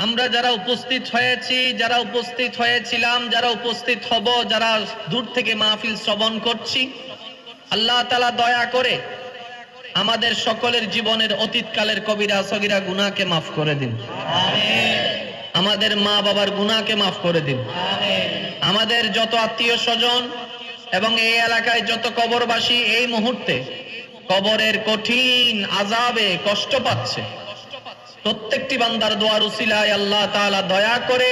আমরা যারা উপস্থিত হয়েছি, যারা উপস্থিত হয়েছিলাম, যারা উপস্থিত হব, যারা দূর থেকে মাহফিল শ্রবণ করছি, আল্লাহ তাআলা দয়া করে আমাদের সকলের জীবনের অতীতকালের কবিরা সগীরা গুনাহকে মাফ করে দিন। আমিন। আমাদের মা বাবার গুনাহকে মাফ করে দিন। আমিন। আমাদের যত আত্মীয় স্বজন এবং এই এলাকায় যত কবরবাসী এই মুহূর্তে কবরের কঠিন আযাবে কষ্ট পাচ্ছে, প্রত্যেকটি বান্দার দোয়ার উসিলায় আল্লাহ তাআলা দয়া করে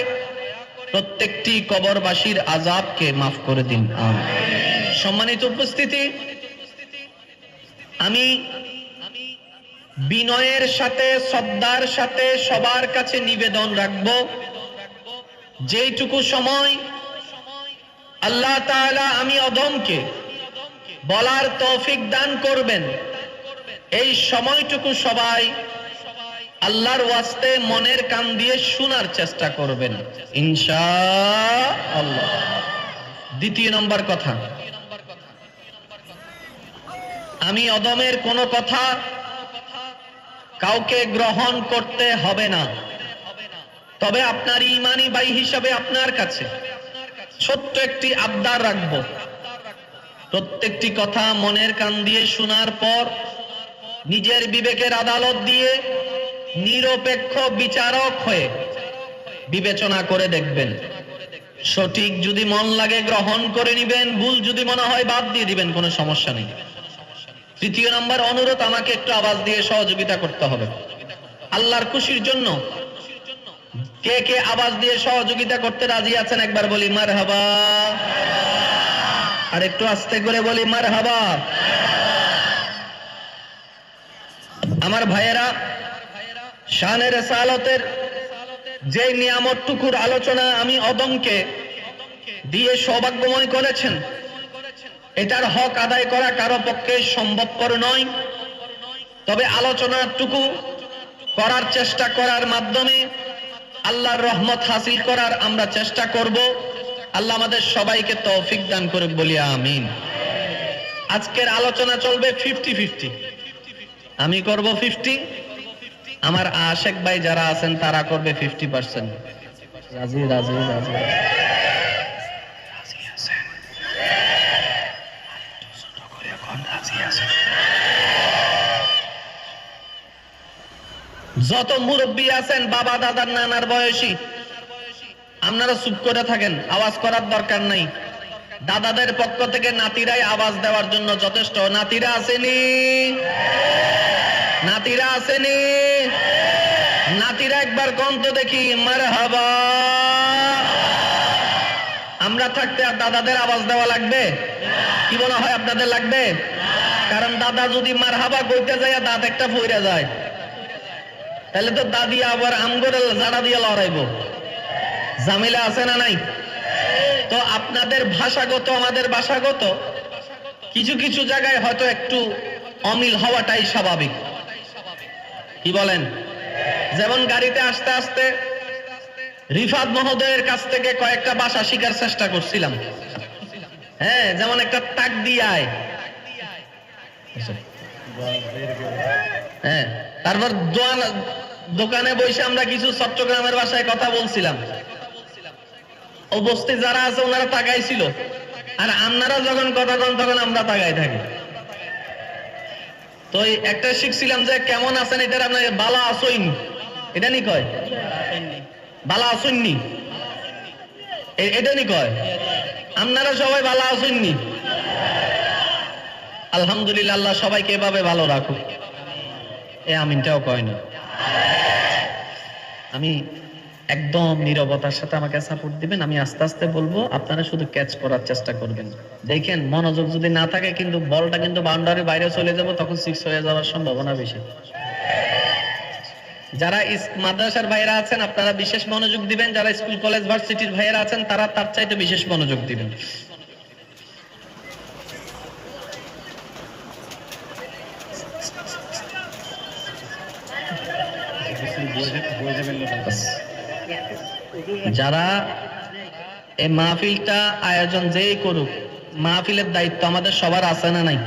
প্রত্যেকটি কবরবাসীর আযাবকে মাফ করে দিন। আমিন। সম্মানিত উপস্থিতি, আমি বিনয়ের সাথে শ্রদ্ধার সাথে সবার কাছে নিবেদন রাখব, যেইটুকু সময় আল্লাহ তাআলা আমি অদমকে বলার তৌফিক দান করবেন, এই সময়টুকু সবাই আল্লাহর ওয়াস্তে মনের কান দিয়ে শোনার চেষ্টা করবেন ইনশাআল্লাহ। দ্বিতীয় নম্বর কথা, আমি অদমের কোনো কথা কাউকে গ্রহণ করতে হবে না, তবে আপনার ঈমানি ভাই হিসাবে আপনার কাছে ছোট্ট একটি আবদার রাখব, প্রত্যেকটি কথা মনের কান দিয়ে শোনার পর নিজের বিবেকের আদালত দিয়ে নিরপেক্ষ বিচারক হয়ে বিবেচনা করে দেখবেন। সঠিক যদি মন লাগে গ্রহণ করে নেবেন, ভুল যদি মনে হয় বাদ দিয়ে দিবেন, কোনো সমস্যা নেই। তৃতীয় নম্বর অনুরোধ, আমাকে একটু আওয়াজ দিয়ে সহযোগিতা করতে হবে আল্লাহর খুশির জন্য। কে কে আওয়াজ দিয়ে সহযোগিতা করতে রাজি আছেন একবার বলি মারহাবা। আর একটু আস্তে করে বলি মারহাবা। আমার ভাইয়েরা, শানে রিসালাতের যে নিয়ামতটুকুর আলোচনা আমি অদমকে দিয়ে সৌভাগ্যময় করেছেন, এটার হক আদায় করা কারো পক্ষে সম্ভবপর নয়, তবে আলোচনাটুকু করার চেষ্টা করার মাধ্যমে আল্লাহর রহমত হাসিল করার আমরা চেষ্টা করব। আল্লাহ আমাদের সবাইকে তৌফিক দান করে বলি আমিন। আজকের আলোচনা চলবে 50-50, আমি করব 50, আমার আশেক ভাই যারা আছেন তারা করবে 50%। রাজি রাজি রাজি যত মুরব্বী আছেন, বাবা দাদার নানার বয়সী, আপনারা চুপ করে থাকেন, আওয়াজ করার দরকার নাই। দাদাদের পক্ষ থেকে নাতিরাই আওয়াজ দেওয়ার জন্য যথেষ্ট। নাতিরা আসেনি? নাতিরা আসেনি? নাতিরা একবার কন্ত দেখি মারহাবা। আমরা থাকতে আর দাদাদের আওয়াজ দেওয়া লাগবে? কি মনে হয় আপনাদের লাগবে? কারণ দাদা যদি মারহাবা কইতে যায় দাঁত একটা ফইরা যায়, তাহলে তো দাদি আবার আমগরে জাড়া দিয়ে লড়াইব, ঝামেলা আছে না নাই? তো আপনাদের ভাষাগত আমাদের ভাষাগত কিছু কিছু জায়গায় হয়তো একটু অমিল হওয়াটাই স্বাভাবিক, কি বলেন? যেমন গাড়িতে আসতে আসতে রিফাত মহোদয়ের কাছ থেকে কয়েকটা ভাষা শিখার চেষ্টা করছিলাম। হ্যাঁ, যেমন একটা তাক দিয়ে আয়, হ্যাঁ, তারপর দোকানে বসে আমরা কিছু চট্টগ্রামের ভাষায় কথা বলছিলাম। উপস্থিত যারা আছে ওনারা তাকাইছিল, আর আপনারা যখন কথা বলেন তখন আমরা তাকাই থাকি। তো একটা শিখছিলাম যে কেমন আছেন, এটার আপনার বালা আসইন, এটা নি কয় বালা আসইননি, এটা নি কয় আপনারা সবাই বালা আসইননি। আলহামদুলিল্লাহ, আল্লাহ সবাইকে এভাবে ভালো রাখুক। এ আমিনটাও কয় না। আমি একদম নীরবতার সাথে আমাকে সাপোর্ট দিবেন, আমি আস্তে আস্তে বলবো, আপনারা শুধু ক্যাচ করার চেষ্টা করবেন। দেখেন, মনোযোগ যদি না থাকে কিন্তু বলটা কিন্তু বাউন্ডারির বাইরে চলে যাবে, তখন 6 হয়ে যাওয়ার সম্ভাবনা বেশি। যারা মাদ্রাসার ভাইরা আছেন আপনারা বিশেষ মনোযোগ দিবেন, যারা স্কুল কলেজ ভার্সিটির ভাইরা আছেন তারা তার চাইতে বিশেষ মনোযোগ দিবেন। যারা এই মাহফিলটা আয়োজন যেই করুক, মাহফিলের দায়িত্ব আমাদের সবার আছে না নাই?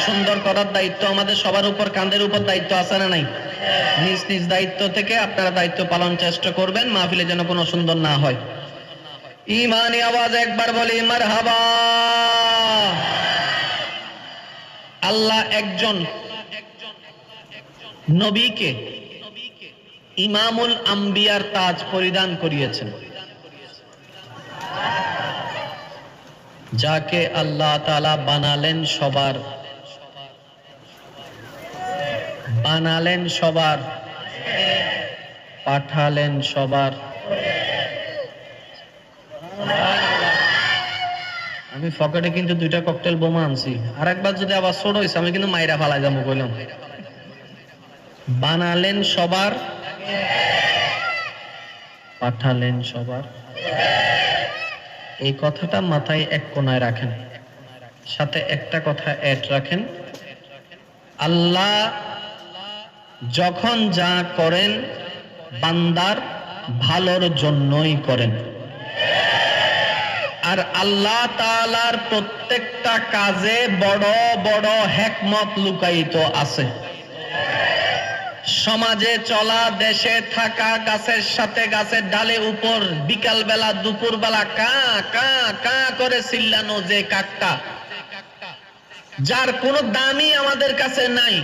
সুন্দর করার দায়িত্ব আমাদের সবার উপর, কাঁধের উপর দায়িত্ব আছে না নাই? নিজ নিজ দায়িত্ব থেকে আপনারা দায়িত্ব পালন চেষ্টা করবেন, মাহফিলে যেন কোনো সুন্দর না হয়। ইমানি আওয়াজ একবার বলি মারহাবা। আল্লাহ একজন নবীকে ইমামুল আম্বিয়ার তাজ পরিধান করিয়েছেন, যাকে আল্লাহ তাআলা বানালেন সবার, পাঠালেন সবার। আমি পকেটে কিন্তু 2টা ককটেল বোমা আনছি, আর একবার যদি আবার ছোট হয়েছে আমি কিন্তু মাইরা ফালাই যাবো কইলাম। বানালেন সবার, পাঠালেন সবার, এই কথাটা মাথায় এক কোণায় রাখেন, সাথে একটা কথা অ্যাড রাখেন। আল্লাহ যখন যা করেন বান্দার ভালোর জন্যই করেন, আর আল্লাহ তাআলার প্রত্যেকটা কাজে বড় বড় হিকমত লুকায়িত আছে। সমাজে চলা, দেশে থাকা, গাছের সাথে গাছের ডালে উপর বিকাল বেলা দুপুর বেলা কা কা কা করে চিল্লানো যে কাকটা, যার কোনো দামই আমাদের কাছে নাই,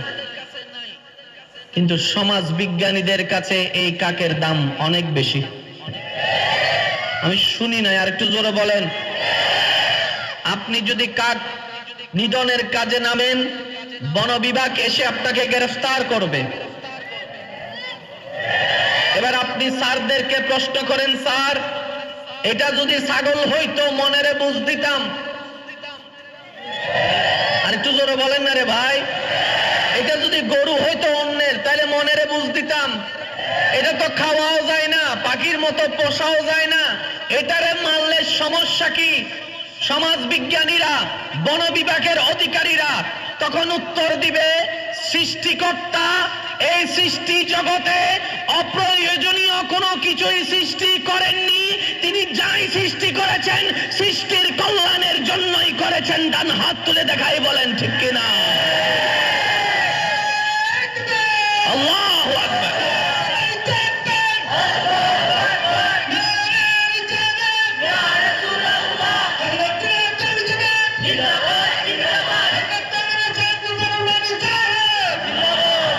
কিন্তু সমাজ বিজ্ঞানীদের কাছে এই কাকের দাম অনেক বেশি। আমি শুনি নাই, আর একটু জোরে বলেন। আপনি যদি কাক নিধনের কাজে নামেন, বন বিভাগ এসে আপনাকে গ্রেফতার করবে। এবার আপনি স্যারদেরকে প্রশ্ন করেন, স্যার এটা যদি ছাগল হইতো মনেরে বুঝ দিতাম। আর একটু জোরে বলেন না রে ভাই। এটা যদি গরু হইতো অন্যের, তাহলে মনেরে বুঝ দিতাম। এটা তো খাওয়াও যায় না, পাখির মতো পোষাও যায় না, এটারে মারলে সমস্যা কি? সমাজ বিজ্ঞানীরা, বন বিভাগের অধিকারীরা তখন উত্তর দিবে, সৃষ্টিকর্তা এই সৃষ্টি জগতে অপ্রয়োজনীয় কোনো কিছুই সৃষ্টি করেননি, তিনি যাই সৃষ্টি করেছেন সৃষ্টির কল্যাণের জন্যই করেছেন। ডান হাত তুলে দেখাই বলেন ঠিক কিনা? আল্লাহু আকবার।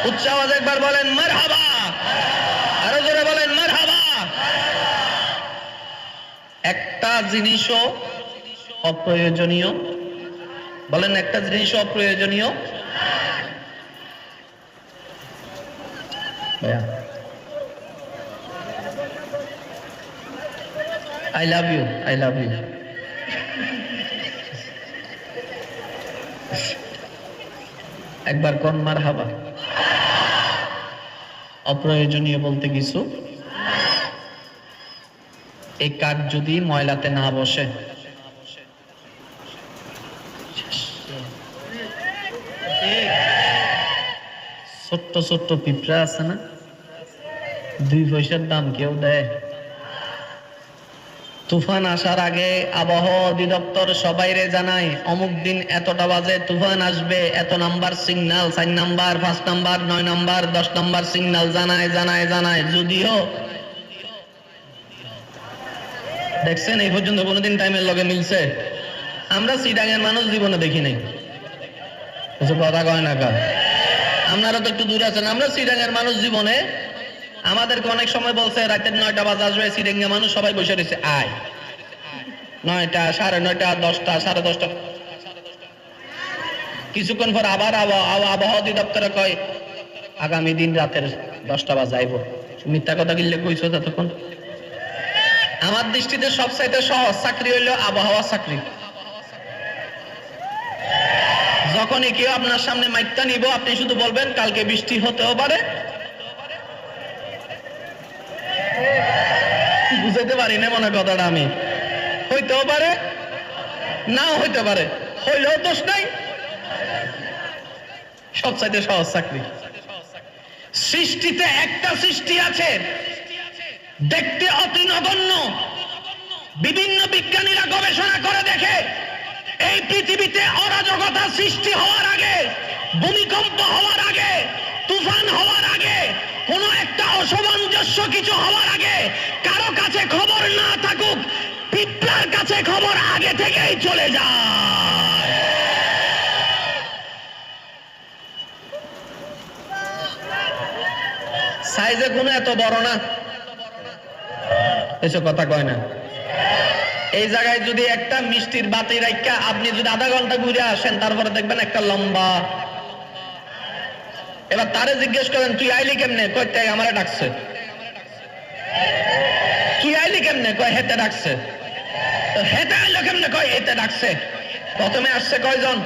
উচ্চ আওয়াজ একবার বলেন মারহাবা, আরো জোরে বলেন মারহাবা। একটা জিনিসও অপ্রয়োজনীয়, বলেন একটা জিনিসও অপ্রয়োজনীয়। I love you, I love you. একবার কোন মারহাবা। অপ্রয়োজনীয় বলতে কিছু, এই কাক যদি ময়লাতে না বসে, ছোট্ট ছোট্ট পিঁপড়া আছে না, 2 পয়সার দাম কেউ দেয়? তুফান আসার আগে আবহাওয়া অধিদপ্তর সবাইরে জানায় অমুক দিন এতটা বাজে তুফান আসবে, এত number signal, 4 number, 5 number, 9 number, 10 number signal জানায়। যদিও দেখছেন এই পর্যন্ত কোনোদিন টাইমের লগে মিলছে? আমরা চিটাঙের মানুষ জীবনে দেখি নাই, কিছু কথা কয় না কার। আপনারা তো একটু দূরে আছেন, আমরা চিটাঙের মানুষ জীবনে, আমাদেরকে অনেক সময় বলছে রাতের 9টা বাজে আসবে, চিটাঙ্গা মানুষ সবাই বসে রয়েছে, আয় 9টা, 9:30, 10টা, 10:30। কিছুক্ষণ পর আবার আবহাওয়া অধিদপ্তরে কয় আগামী দিন রাতের 10টা বাজে আইব। মিথ্যা কথা কিনলে কইছো ততক্ষণ? আমার দৃষ্টিতে সবচাইতে সহজ চাকরি হইল আবহাওয়া চাকরি। যখনই কেউ আপনার সামনে মাইকটা নিব, আপনি শুধু বলবেন কালকে বৃষ্টি হতেও পারে। বুঝাইতে পারি না মনে কথাটা আমি, হইতেও পারে নাও হইতে পারে, হইলেও দোষ নাই। সবচাইতে সহজ চাকরি। সৃষ্টিতে একটা সৃষ্টি আছে দেখতে অতি নগণ্য, বিভিন্ন বিজ্ঞানীরা গবেষণা করে দেখে এই পৃথিবীতে অরাজকতা সৃষ্টি হওয়ার আগে, ভূমিকম্প হওয়ার আগে তুফান হওয়ার আগে, কোনো একটা অসামঞ্জস্য কিছু হওয়ার আগে কারো কাছে খবর না থাকুক, পিঁপড়ার কাছে খবর আগে থেকেই চলে যায়। সাইজে কোনো এত বড় না, এসব কথা কয় না। এই জায়গায় যদি একটা মিষ্টির বাতি রাখা আপনি যদি আধা ঘন্টা ঘুরে আসেন, তারপরে দেখবেন একটা লম্বা। এবার তারে জিজ্ঞেস করেন তুই আইলি কেমনে, কয় তাই আমারে ডাকছে। তুই আইলি কেমনে, কয় হেতে ডাকছে। হেতে আইলো কেমনে, কয় হেতে ডাকছে। প্রথমে আসছে কয়জন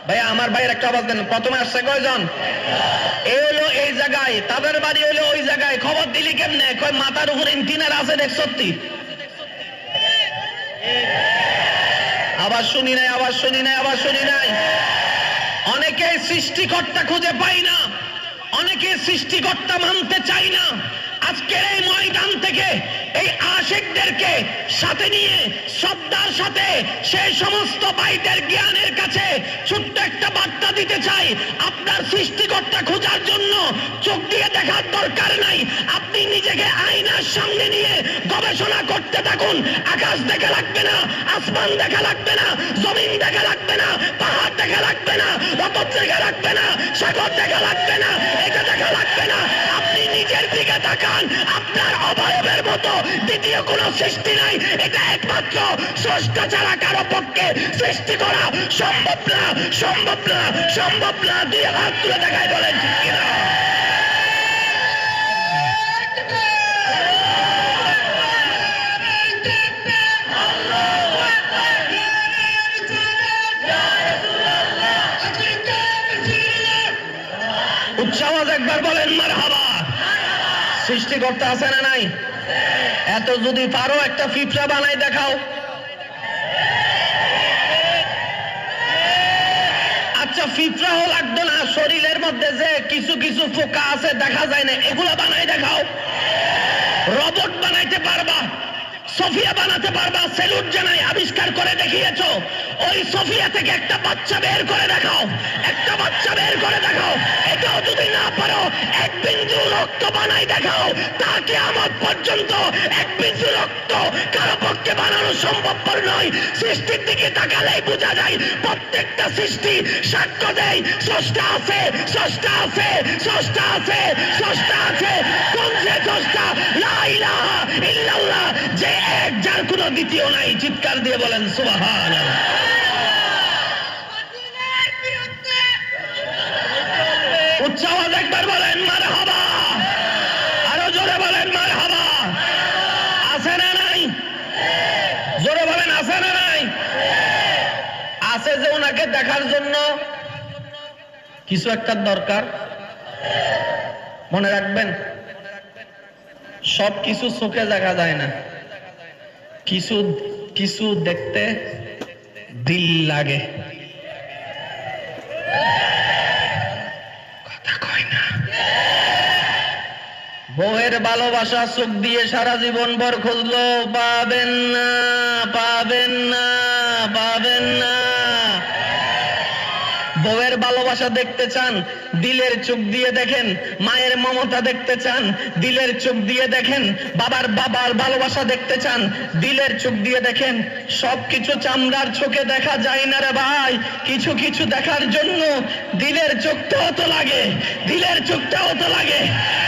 ভাইয়া, আমার ভাইয়ের একটা আওয়াজ দেন। প্রথমে আসছে কয়জন? এই হলো এই জায়গায়, তাদের বাড়ি হলো ওই জায়গায়। খবর দিলি কেমনে, কয় মাথার উপরে ইন্টিনার আছে দেখ। সত্যি আবার শুনি নাই, আবার শুনি নাই, আবার শুনি নাই। অনেকে সৃষ্টিকর্তা খুঁজে পাই না, অনেকে সৃষ্টিকর্তা মানতে চাই না। আজকের এই ময়দান থেকে এই আশিকদেরকে সাথে নিয়ে শ্রদ্ধার সাথে সেই সমস্ত ভাইদের জ্ঞানের কাছে ছোট্ট একটা বার্তা দিতে চাই। আপনার সৃষ্টিকর্তা খোঁজার জন্য চোখ দিয়ে দেখার দরকার নাই। আপনি নিজেকে আয়নার সামনে নিয়ে গবেষণা করতে থাকুন। আকাশ দেখা লাগবে না, আসমান দেখা লাগবে না, জমিন দেখা লাগবে না, পাহাড় দেখা লাগবে না, রতন দেখা লাগবে না, সাগর দেখা লাগবে না, এটা দেখা লাগবে না। আপনি নিজের দিকে তাকান। আপনার অবয়বের মতো দ্বিতীয় কোন সৃষ্টি নাই। এটা একমাত্র স্রষ্টা ছাড়া কারো পক্ষে সৃষ্টি করা সম্ভব না, সম্ভব না, সম্ভব না। দুই হাত তুলে দেখায় বলেন ঠিক কিনা? উচ্চ আওয়াজ একবার বলেন মারহাবা। সৃষ্টিকর্তা আছে না নাই? এত যদি পারো একটা পিঁপড়া বানাই দেখাও। আচ্ছা পিঁপড়াও লাগতো না, শরীরের মধ্যে যে কিছু কিছু পোকা আছে দেখা যায় না, এগুলা বানাই দেখাও। রোবট বানাইতে পারবা, সোফিয়া বানাতে পারবা, সেলুট জানাই আবিষ্কার করে দেখিয়েছো। ওই সোফিয়া থেকে একটা বাচ্চা বের করে দেখাও, একটা বাচ্চা বের করে দেখাও। এটাও যদি না পারো এক বিন্দু রক্ত বানাই দেখাও। তাকে আমার পর্যন্ত এক বিন্দু রক্ত কারো পক্ষে বানানো সম্ভবপর নয়। সৃষ্টির দিকে তাকালেই বোঝা যায় প্রত্যেকটা সৃষ্টি সাক্ষ্য দেয় স্রষ্টা আছে, স্রষ্টা আছে, স্রষ্টা আছে, স্রষ্টা আছে। কোন যে স্রষ্টা? লা ইলাহা ইল্লাল্লাহ, যে এক, যার কোনো দ্বিতীয় নাই। চিৎকার দিয়ে বলেন সুবহানাল্লাহ। উচ্চ আওয়াজ একবার বলেন মারহাবা, আরো জোরে বলেন মারহাবা। আছে না নাই? জোরে বলেন আছে না নাই? আছে যে ওনাকে দেখার জন্য কিছু একটা দরকার। মনে রাখবেন, সব কিছু চোখে দেখা যায় না, কিছু কিছু দেখতে দিল লাগে। কথা কয় না। বউয়ের ভালোবাসা চোখ দিয়ে সারা জীবন ভর খুঁজলো, পাবেন না, পাবেন না, পাবেন না। বউয়ের ভালোবাসা দেখতে চান, দিলের চোখ দিয়ে দেখেন। মায়ের মমতা দেখতে চান, দিলের চোখ দিয়ে দেখেন। বাবার ভালোবাসা দেখতে চান, দিলের চোখ দিয়ে দেখেন। সবকিছু চামড়ার চোখে দেখা যায় না রে ভাই। কিছু কিছু দেখার জন্য দিলের চোখটাও তো লাগে, দিলের চোখটাও তো লাগে,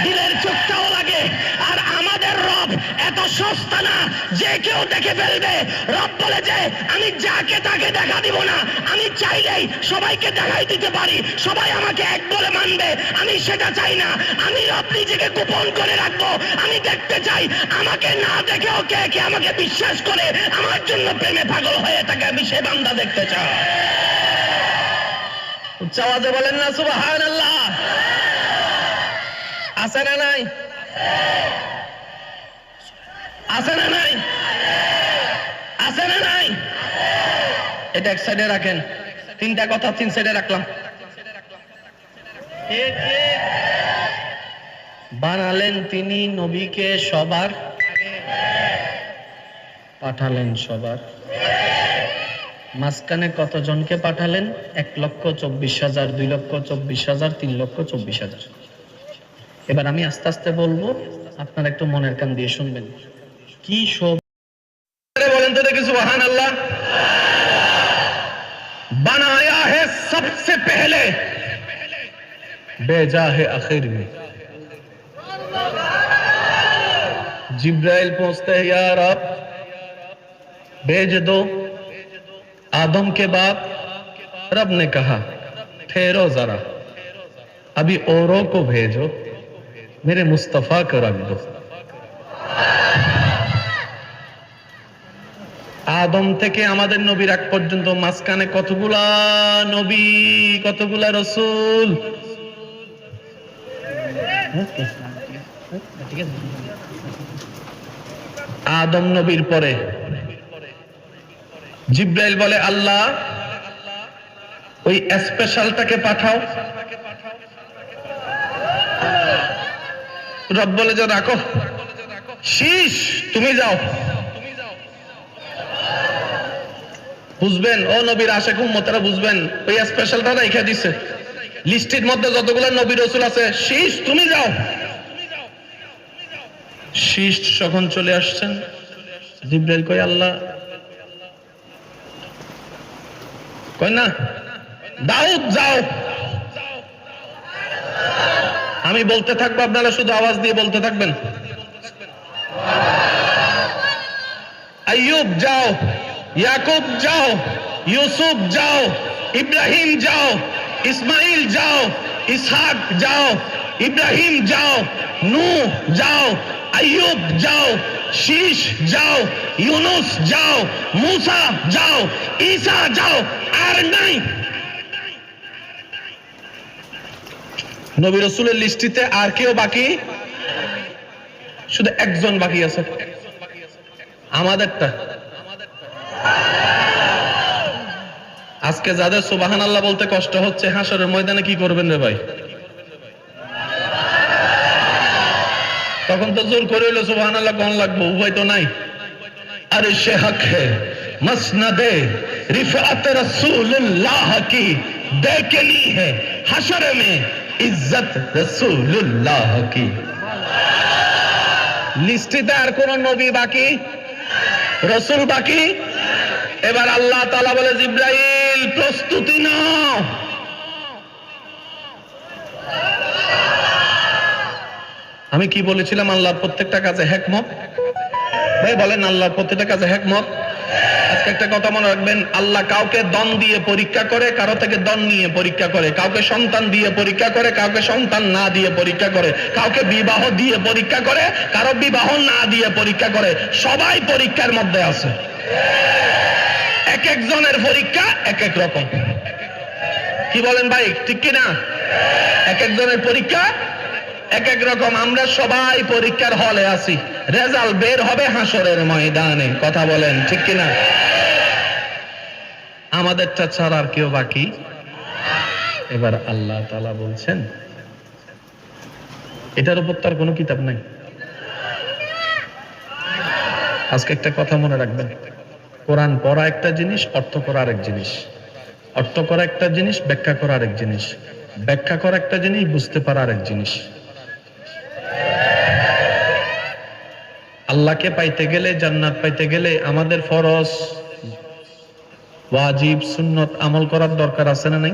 দিলের চোখটাও লাগে। আর আমাদের রব এত সস্তা না যে কেউ দেখে ফেলবে। রব বলে যে আমি যাকে তাকে দেখা দিব না, আমি চাইলেই সবাইকে দেখাই দিতে পারি, সবাই আমাকে এক বলে মানবে। আমি সেটা চাই না। আমি রব নিজেকে গোপন করে রাখবো। আমি দেখতে চাই আমাকে না দেখেও কে কে আমাকে বিশ্বাস করে আমার জন্য প্রেমে পাগল হয়ে থাকে। আমি সে বান্দা দেখতে চাই। উচ্চ আওয়াজে বলেন না সুবহানাল্লাহ। আছে না নাই? আছে না নাই? আছে না নাই? এটা এক সাইডে রাখেন। তিনটা কথা তিন সাইডে রাখলাম। বানালেন তিনি নবীকে সবার, পাঠালেন সবার। মাঝখানে কতজনকে পাঠালেন? 1,24,000, 2,24,000, 3,24,000। এবার আমি আস্তে আস্তে বলবো, আপনারা একটু মনের কান দিয়ে শুনবেন। কি সব বলেন তো দেখি সুবহানাল্লাহ। बनाया है सबसे पहले, भेजा है आखिर में। जिब्राइल पहुंचते हैं, या रब भेज दो। आदम के बाद रब ने कहा ठहरो जरा, अभी औरों को भेजो, मेरे मुस्तफा को रख दो। আদম থেকে আমাদের নবীর আগ পর্যন্ত মাঝখানে কতগুলা নবী, কতগুলা রাসূল? আদম নবীর পরে জিব্রাইল বলে আল্লাহ ওই স্পেশালটাকে পাঠাও। রব বলে যে রাখো, শীষ তুমি যাও। বুঝবেন ও নবীর আশিক উম্মতেরা, বুঝবেন ওই স্পেশালটা রাইখা দিছে লিস্টের মধ্যে যতগুলো নবী রাসূল আছে, শীষ তুমি যাও। শীষ যখন চলে আসছেন, জিব্রাইল কয় আল্লাহ, কয় না দাউদ যাও। আমি বলতে থাকবো, আপনারা শুধু আওয়াজ দিয়ে বলতে থাকবেন। আইয়ুব যাও, याकूब जाओ, यूसुफ जाओ, इब्राहिम जाओ, इस्माइल जाओ, इसहाक जाओ, इब्राहिम जाओ, नूह जाओ, अय्यूब जाओ, शीश जाओ, यूनुस जाओ, मूसा जाओ, ईसा जाओ। আর নাই নবী রাসূলের লিস্টিতে আর কেউ বাকি? শুধু একজন বাকি আছে, আমাদেরটা। আজকে যাদের সুবহানাল্লাহ বলতে কষ্ট হচ্ছে, হাসরের ময়দানে কি করবেন রে ভাই? তখন তো জোর করে হইলো সুবহানাল্লাহ কোন লাগবে, উপায় তো নাই। আরে সে হক হে মসনদে রিফাত রাসূলুল্লাহ কি দেখনি হে হাসর মে ইজ্জত রাসূলুল্লাহ কি। লিস্টিতে আর কোন নবী বাকি, রাসূল বাকি? এবার আল্লাহ তাআলা বলে জিব্রাইল প্রস্তুতি নাও। আমি কি বলেছিলাম? আল্লাহর প্রত্যেকটা কাজে হিকমত। ভাই বলেন আল্লাহর প্রত্যেকটা কাজে হিকমত। আজকে একটা কথা মনে রাখবেন, আল্লাহ কাউকে দন দিয়ে পরীক্ষা করে, কারো থেকে দন নিয়ে পরীক্ষা করে, কাউকে সন্তান দিয়ে পরীক্ষা করে, কাউকে সন্তান না দিয়ে পরীক্ষা করে, কাউকে বিবাহ দিয়ে পরীক্ষা করে, কারো বিবাহ না দিয়ে পরীক্ষা করে। সবাই পরীক্ষার মধ্যে আছে। এক একজনের পরীক্ষা এক এক রকম। কি বলেন ভাই, ঠিক কিনা? এক একজনের পরীক্ষা এক এক রকম। আমরা সবাই পরীক্ষার হলে আছি, রেজাল্ট বের হবে হাসরের ময়দানে। কথা বলেন ঠিক কিনা? আমাদেরটা ছাড়া আর কেউ বাকি? এবার আল্লাহ তাআলা বলছেন, এটার উপর তার কোনো কিতাব নাই। আজকে একটা কথা মনে রাখবেন, কোরআন পড়া একটা জিনিস, অর্থ করা আরেক জিনিস। অর্থ করা একটা জিনিস, ব্যাখ্যা করা আরেক জিনিস। ব্যাখ্যা করা একটা জিনিস, বুঝতে পারা আরেক জিনিস। আল্লাহকে পাইতে গেলে, জান্নাত পাইতে গেলে আমাদের ফরজ, ওয়াজিব, সুন্নত আমল করার দরকার আছে না নাই?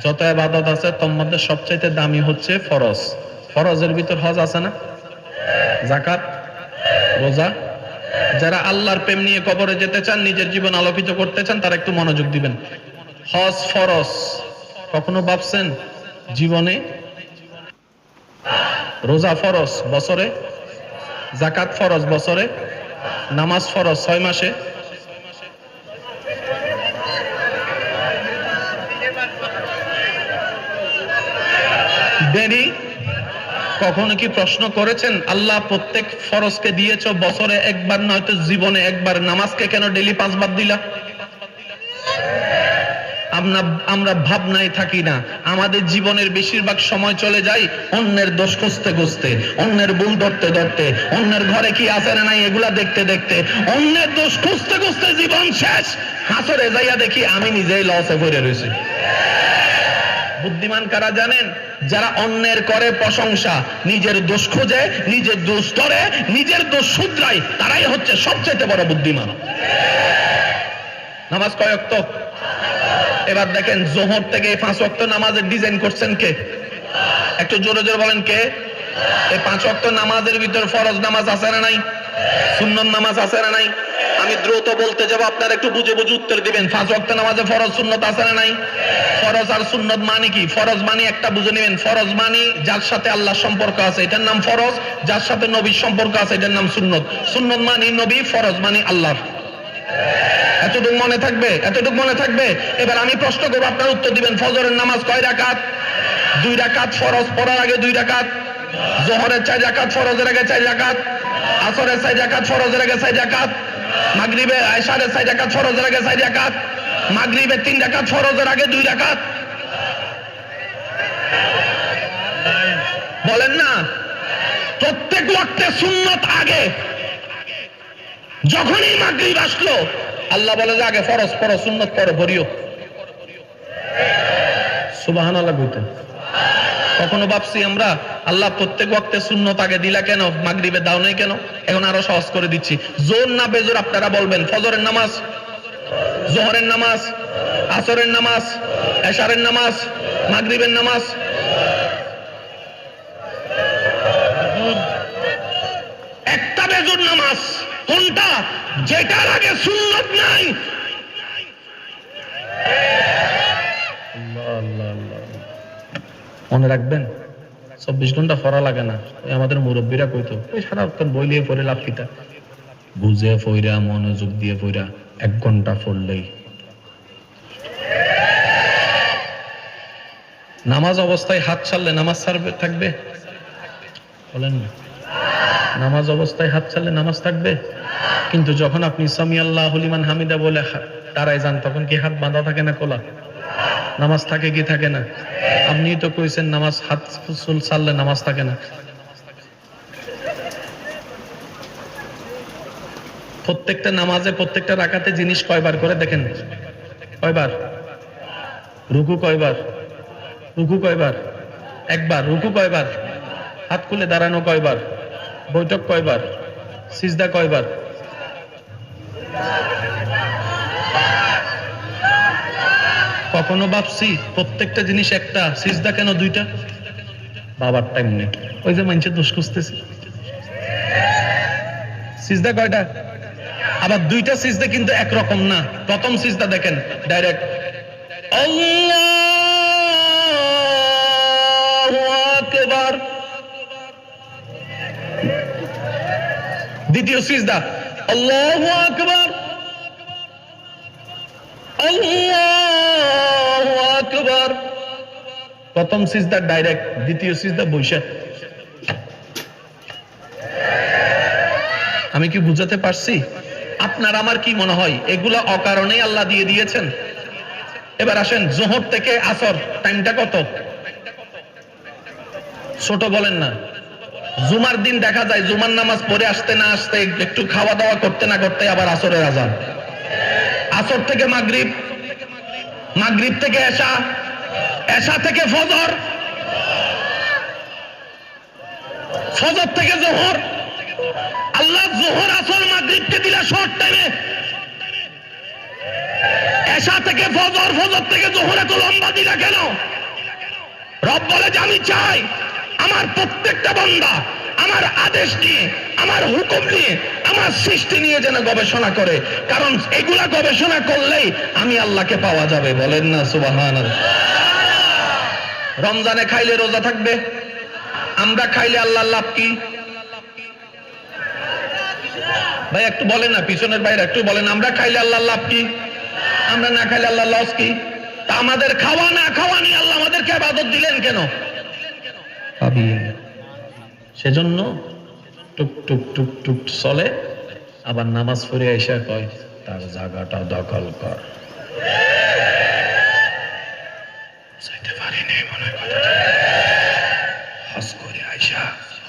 যত ইবাদত আছে তার মধ্যে সবচাইতে দামি হচ্ছে ফরজ। ফরজের ভিতর হজ আছে না, যাকাত, রোজা। যারা আল্লাহর প্রেম নিয়ে কবরে যেতে চান, নিজের জীবন আলোকিত করতে চান, তারা একটু মনোযোগ দিবেন। হজ ফরজ। কখনো ভাবছেন জীবনে রোজা ফরজ বছরে, যাকাত ফরজ বছরে, নামাজ ফরজ 6 মাসে? দেরি? কখনো কি প্রশ্ন করেছেন আল্লাহ প্রত্যেক ফরজকে দিয়েছ বছরে একবার, নয়তো জীবনে একবার, নামাজকে কেন ডেইলি 5 বার দিলা? আমরা আমরা ভাবনায় থাকি না, আমাদের জীবনের বেশিরভাগ সময় চলে যায় অন্যের দোষ খুঁজতে খুঁজতে, অন্যের ভুল ধরতে ধরতে, অন্যের ঘরে কি আছে না নাই এগুলা দেখতে দেখতে, অন্যের দোষ খুঁজতে খুঁজতে জীবন শেষ। হাসরে যাইয়া দেখি আমি নিজেই লসে পড়ে রয়েছি। বুদ্ধিমান কারা জানেন? যারা অন্যের করে প্রশংসা, নিজের দোষ খোঁজে, নিজের দোষ ধরে, নিজের দোষ শুধরায়, তারাই হচ্ছে সবচেয়ে বড় বুদ্ধিমান। নামাজ কয় ওয়াক্ত? এবার দেখেন জোহর থেকে 5 ওয়াক্ত নামাজের ডিজাইন করছেন কে? একটু জোরে জোরে বলেন কে? এই 5 ওয়াক্ত নামাজের ভিতর ফরজ নামাজ আছে না নাই? সুন্নত নামাজ আছে না নাই? আমি দ্রুত বলতে যাব, আপনারা একটু বুঝে বুঝে উত্তর দিবেন। 5 ওয়াক্ত নামাজে ফরজ সুন্নত আছে না নাই? ফরজ আর সুন্নত মানে কি? ফরজ মানে একটা বুঝে নেবেন, ফরজ মানে যার সাথে আল্লাহর সম্পর্ক আছে এটার নাম ফরজ, যার সাথে নবীর সম্পর্ক আছে এটার নাম সুন্নত। সুন্নত মানে নবী, ফরজ মানে আল্লাহ। এতটুকু মনে থাকবে? এতটুকু মনে থাকবে? এবার আমি প্রশ্ন করব, আপনারা উত্তর দিবেন। ফজরের নামাজ কয় রাকাত? 2 রাকাত, ফরজ পড়ার আগে 2 রাকাত। যোহরের 4 রাকাত, ফরজের আগে 4 রাকাত। আসরের 4 রাকাত, ফরজের আগে 4 রাকাত। মাগরিবে ইশারের 4 রাকাত, ফরজের আগে 4 রাকাত। মাগরিবে 3 রাকাত, ফরজের আগে 2 রাকাত। বলেন না? প্রত্যেক ওয়াক্তে সুন্নত আগে। যখনই মাগরিব আসলো আল্লাহ বলে যে আগে ফরজ পড়ো, সুন্নত পড়ো, ভরিও। সুবহানাল্লাহ বলতেন। কখনো ভাবছি আমরা আল্লাহ প্রত্যেক ওয়াক্তে সুন্নত আগে দিলা কেন, মাগরিবে দাও নাই কেন? এখন আরো সহজ করে দিচ্ছি, জোর না বেজোর আপনারা বলবেন। ফজরের নামাজ, যোহরের নামাজ, আসরের নামাজ, এশারের নামাজ, মাগরিবের নামাজ, একটা বেজোর নামাজ কোনটা? যেটার আগে সুন্নত নাই। মনে রাখবেন, 24 ঘন্টা পড়া লাগে না। আমাদের মুরব্বীরা কইতো ওই সারাক্ষণ বই নিয়ে পড়ে লাভ কিটা, বুঝে পড়া, মনোযোগ দিয়ে পড়া 1 ঘন্টা পড়লেই। নামাজ অবস্থায় হাত ছাড়লে নামাজ ছাড়বে থাকবে? বলেন না। নামাজ অবস্থায় হাত ছাড়লে নামাজ থাকবে? কিন্তু যখন আপনি সামি আল্লাহু লিমান হামিদা বলে দাঁড়ায় যান, তখন কি হাত বাঁধা থাকে না খোলা? নামাজ থাকে কি থাকে না? আপনি তো কইছেন নামাজ হাত ছাড়লে নামাজ থাকে না। প্রত্যেকটা নামাজে, প্রত্যেকটা রাকাতে জিনিস কয়বার করে দেখেন? কয়বার? রুকু কয়বার? রুকু কয়বার? একবার। রুকু কয়বার? হাত খুলে দাঁড়ানো কয়বার? বৈঠক কয়বার? সিজদা কয়বার? কখনো ভাবছি প্রত্যেকটা জিনিস একটা, সিজদা কেন 2টা? বাবার টাইম নেই, ওই যে মানুষের দোষ খুঁজতেছে। সিজদা কয়টা? আবার 2টা সিজদা কিন্তু একরকম না। প্রথম সিজদা দেখেন ডাইরেক্ট আল্লাহু আকবার, দ্বিতীয় সিজদা আল্লাহু আকবার, আল্লাহু আকবার। প্রথম সিজদা ডাইরেক্ট, দ্বিতীয় সিজদা বৈশা। আমি কি বুঝাতে পারছি? আপনার আমার কি মনে হয় এগুলা অকারণেই আল্লাহ দিয়ে দিয়েছেন? এবার আসেন যোহর থেকে আসর, টাইমটা কত? ছোট বলেন না। জুমার দিন দেখা যায় জুমার নামাজ পড়ে আসতে না আসতে, একটু খাওয়া দাওয়া করতে না করতে আবার আসরের আজান। আসর থেকে মাগরিব, মাগরিব থেকে এশা, এশা থেকে ফজর, ফজর থেকে যোহর। আল্লাহ যোহর, আসর, মাগরিবকে দিলা শর্ট টাইমে। এশা থেকে ফজর, ফজর থেকে যোহর এত লম্বা দিলা কেন? রব বলে যে আমি চাই আমার প্রত্যেকটা বান্দা আমার আদেশ নিয়ে, আমার হুকুম নিয়ে, আমার সৃষ্টি নিয়ে যেন গবেষণা করে, কারণ এগুলা গবেষণা করলেই আমি আল্লাহকে পাওয়া যাবে। বলেন না সুবহানাল্লাহ। রমজানে খাইলে রোজা থাকবে, আমরা খাইলে আল্লাহর লাভ কি? ভাই একটু বলেন না, পিছনের বাইরে একটু বলেন, আমরা খাইলে আল্লাহর লাভ কি? আমরা না খাইলে আল্লাহর লস কি? তা আমাদের খাওয়া না খাওয়া নিয়ে আল্লাহ আমাদেরকে ইবাদত দিলেন কেন? সেজন্য টুক টুক টুক টুক চলে, আবার নামাজ পড়ে এসে কয় তার জায়গাটা দখল কর।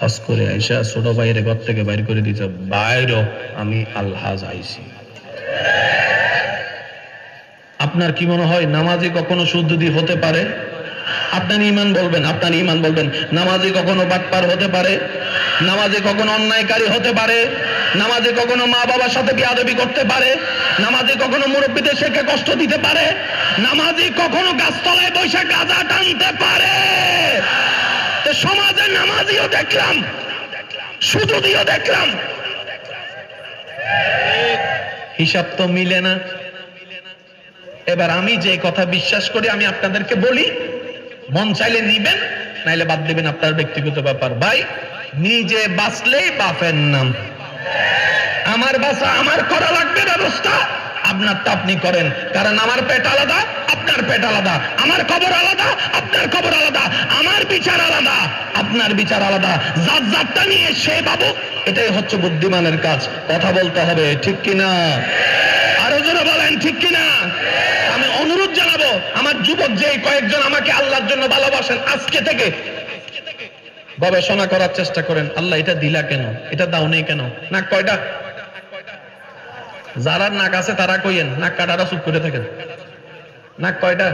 হজ করে আইসা ছোট ভাইয়ের ঘর থেকে বাইর করে দিতে, বাইর আমি আলহাজ আইছি। আপনার কি মনে হয় নামাজি কখনো শুদ্ধি হতে পারে? আপনার ইমান বলবেন, আপনার ইমান বলবেন। নামাজি কখনো বাটপার হতে পারে? নামাজি কখনো অন্যায়কারী হতে পারে? নামাজি কখনো মা বাবার সাথে বেয়াদবি করতে পারে? নামাজি কখনো মুরব্বীদের শেখে কষ্ট দিতে পারে? নামাজি কখনো গাছতলায় বসে গাঁজা টানতে পারে? তো সমাজে নামাজিও দেখলাম, সুজুদিও দেখলাম, হিসাব তো মিলে না। এবার আমি যে কথা বিশ্বাস করি আমি আপনাদেরকে বলি, মন চাইলে নিবেন, নাইলে বাদ দিবেন, আপনার ব্যক্তিগত ব্যাপার। ভাই, নিজে বাঁচলেই বাপের নাম। আমার বাঁচা আমার করা লাগবে ব্যবস্থা, আপনারটা আপনি করেন। কারণ আমার পেট আলাদা, আপনার পেট আলাদা। আমার কবর আলাদা, আপনার কবর আলাদা। আমার বিচার আলাদা, আপনার বিচার আলাদা। যার যারটা নিয়ে সে বাবু, এটাই হচ্ছে বুদ্ধিমানের কাজ। কথা বলতে হবে, ঠিক কিনা? আরো জোরে বলেন, ঠিক কিনা? আমি অনুরোধ জানাবো, আমার যুবক যে কয়েকজন আমাকে আল্লাহর জন্য ভালোবাসেন, আজকে থেকে গবেষণা করার চেষ্টা করেন। আল্লাহ এটা দিলা কেন, এটা দাও নেই কেন? নাক কয়টা? যারা নাক আছে তারা কইেন, নাক কাটারা চুপ করে থাকেন। নাক কয়টা?